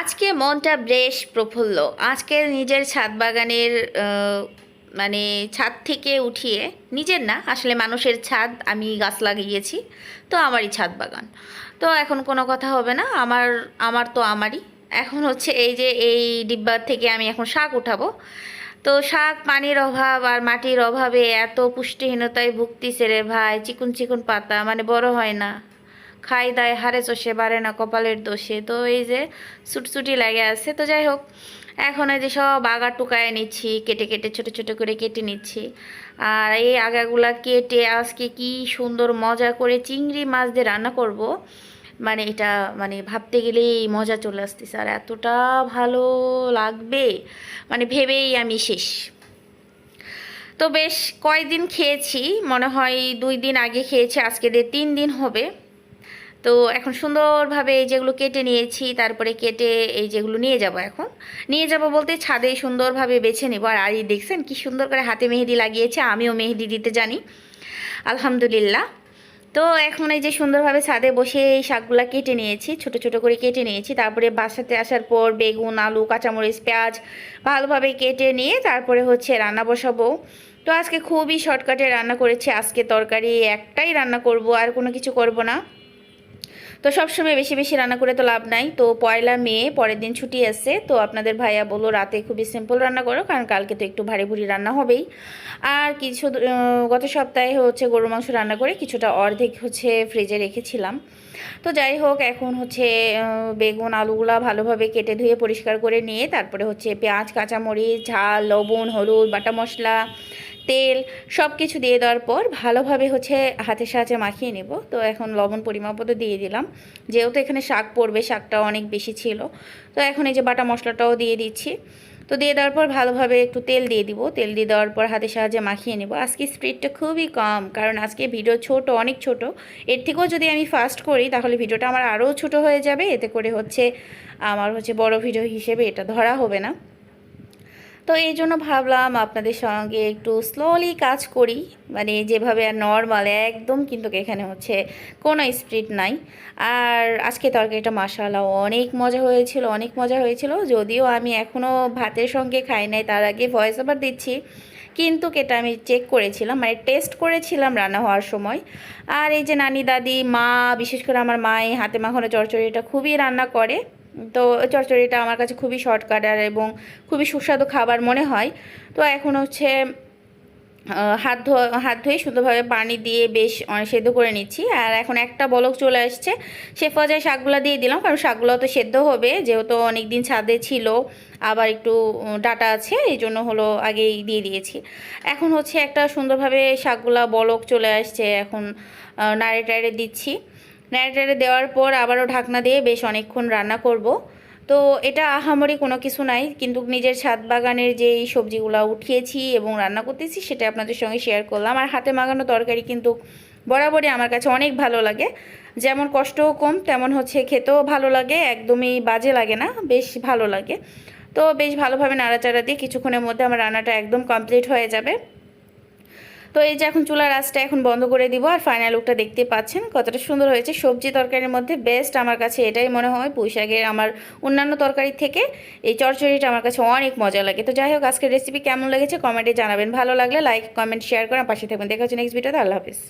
আজকে মনটা বেশ প্রফুল্ল। আজকে নিজের ছাদ বাগানের মানে ছাদ থেকে উঠিয়ে, নিজের না আসলে মানুষের ছাদ, আমি গাছ লাগিয়েছি, তো আমারই ছাদ বাগান। তো এখন কোনো কথা হবে না, আমার আমার তো আমারই। এখন হচ্ছে এই যে এই ডিব্বার থেকে আমি এখন শাক উঠাবো। তো শাক পানির অভাব আর মাটির অভাবে এত পুষ্টিহীনতায় ভুগতিছে রে ভাই, চিকুন চিকুন পাতা মানে বড় হয় না, খাই দায় হারে চষে বাড়ে না কপালের দোষে। তো এই যে ছুটছুটি লাগে আছে। তো যাই হোক, এখন এই যে সব আগা টুকায় নিচ্ছি, কেটে কেটে ছোট ছোট করে কেটে নিচ্ছি। আর এই আগাগুলা কেটে আজকে কি সুন্দর মজা করে চিংড়ি মাছ দিয়ে রান্না করব, মানে এটা মানে ভাবতে গেলেই মজা চলে আসতেছে, আর এতটা ভালো লাগবে মানে ভেবেই আমি শেষ। তো বেশ কয়েকদিন খেয়েছি, মনে হয় 2 দিন আগে খেয়েছি, আজকে দিয়ে 3 দিন হবে। তো এখন সুন্দরভাবে এই যেগুলো কেটে নিয়েছি, তারপরে কেটে এই যেগুলো নিয়ে যাব, এখন নিয়ে যাব বলতে ছাদে সুন্দরভাবে বেছে নেব। আর এই দেখছেন কি সুন্দর করে হাতে মেহেদি লাগিয়েছে, আমিও মেহেদি দিতে জানি আলহামদুলিল্লাহ। তো এখন এই যে সুন্দরভাবে ছাদে বসে এই শাকগুলো কেটে নিয়েছি, ছোট ছোট করে কেটে নিয়েছি। তারপরে বাসাতে আসার পর বেগুন, আলু, কাঁচামরিচ, পেঁয়াজ ভালোভাবে কেটে নিয়ে তারপরে হচ্ছে রান্না বসাবো। তো আজকে খুবই শর্টকাটে রান্না করেছি, আজকে তরকারি একটাই রান্না করব, আর কোনো কিছু করব না। তো সবসময় বেশি বেশি রান্না করে তো লাভ নাই। তো পয়লা মে পরের দিন ছুটি আছে, তো আপনাদের ভাইয়া বললো রাতে খুবই সিম্পল রান্না করো, কারণ কালকে তো একটু ভারী ভুরি রান্না হবেই। আর কিছু গত সপ্তাহে হচ্ছে গরুর মাংস রান্না করে কিছুটা অর্ধেক হচ্ছে ফ্রিজে রেখেছিলাম। তো যাই হোক, এখন হচ্ছে বেগুন আলুগুলা ভালোভাবে কেটে ধুয়ে পরিষ্কার করে নিয়ে তারপরে হচ্ছে পেঁয়াজ, কাঁচামরিচ, ঝাল, লবণ, হলুদ, বাটা মশলা, তেল সব কিছু দিয়ে দেওয়ার পর ভালোভাবে হচ্ছে হাতের সাহায্যে মাখিয়ে নেব। তো এখন লবণ পরিমাপ মতো দিয়ে দিলাম, যেহেতু এখানে শাক পড়বে, শাকটাও অনেক বেশি ছিল। তো এখন এই যে বাটা মশলাটাও দিয়ে দিচ্ছি। তো দিয়ে দেওয়ার পর ভালোভাবে একটু তেল দিয়ে দিব, তেল দিয়ে দেওয়ার পর হাতের সাহায্যে মাখিয়ে নেব। আজকে স্পিডটা খুবই কম, কারণ আজকে ভিডিও ছোট, অনেক ছোট। এর থেকেও যদি আমি ফাস্ট করি তাহলে ভিডিওটা আমার আরও ছোট হয়ে যাবে, এতে করে হচ্ছে আমার হচ্ছে বড় ভিডিও হিসেবে এটা ধরা হবে না। তো এই জন্য ভাবলাম আপনাদের সঙ্গে একটু স্লোলি কাজ করি, মানে যেভাবে আর নর্মাল একদম, কিন্তু এখানে হচ্ছে কোনো স্পিড নাই। আর আজকে তরকারিটা মাশাআল্লাহ অনেক মজা হয়েছিল, অনেক মজা হয়েছিল। যদিও আমি এখনও ভাতের সঙ্গে খাই নাই, তার আগে ভয়েস ওভার দিচ্ছি, কিন্তু এটা আমি চেক করেছিলাম, মানে টেস্ট করেছিলাম রান্না হওয়ার সময়। আর এই যে নানি দাদি মা, বিশেষ করে আমার মা এই হাতে মাখানো চচ্চড়িটা খুবই রান্না করে। তো চচ্চড়িটা আমার কাছে খুবই শর্টকাট আর এবং খুবই সুস্বাদু খাবার মনে হয়। তো এখন হচ্ছে হাত ধুয়ে সুন্দরভাবে পানি দিয়ে বেশ সেদ্ধ করে নিচ্ছি। আর এখন একটা বলক চলে আসছে, সে পর্যায়ে শাকগুলো দিয়ে দিলাম, কারণ শাকগুলো তো সেদ্ধ হবে, যেহেতু অনেক দিন ছাদে ছিল, আবার একটু ডাটা আছে, এই জন্য হলো আগেই দিয়ে দিয়েছি। এখন হচ্ছে একটা সুন্দরভাবে শাকগুলা বলক চলে আসছে, এখন নাড়ে টাড়ে দিচ্ছি। নাড়ে টাড়ে দেওয়ার পর আবারও ঢাকনা দিয়ে বেশ অনেকক্ষণ রান্না করব। তো এটা আহামরি কোনো কিছু নাই, কিন্তু নিজের ছাদ বাগানের যেই সবজিগুলো উঠিয়েছি এবং রান্না করতেছি সেটা আপনাদের সঙ্গে শেয়ার করলাম। আর হাতে মাখানো তরকারি কিন্তু বরাবরই আমার কাছে অনেক ভালো লাগে, যেমন কষ্টও কম, তেমন হচ্ছে খেতেও ভালো লাগে, একদমই বাজে লাগে না, বেশ ভালো লাগে। তো বেশ ভালোভাবে নাড়াচাড়া দিয়ে কিছুক্ষণের মধ্যে আমার রান্নাটা একদম কমপ্লিট হয়ে যাবে। তো এই যে এখন চুলার আঁচটা এখন বন্ধ করে দিব। আর ফাইনাল লুকটা দেখতে পাচ্ছেন কতটা সুন্দর হয়েছে। সবজি তরকারির মধ্যে বেস্ট আমার কাছে এটাই মনে হয়, পুঁই শাকের আমার অন্যান্য তরকারির থেকে এই চচ্চড়িটা আমার কাছে অনেক মজা লাগে। তো যাই হোক, আজকের রেসিপি কেমন লেগেছে কমেন্টে জানাবেন, ভালো লাগলে লাইক কমেন্ট শেয়ার করেন, পাশে থাকবেন। দেখা হচ্ছে নেক্সট ভিডিওতে। আল্লাহ হাফিজ।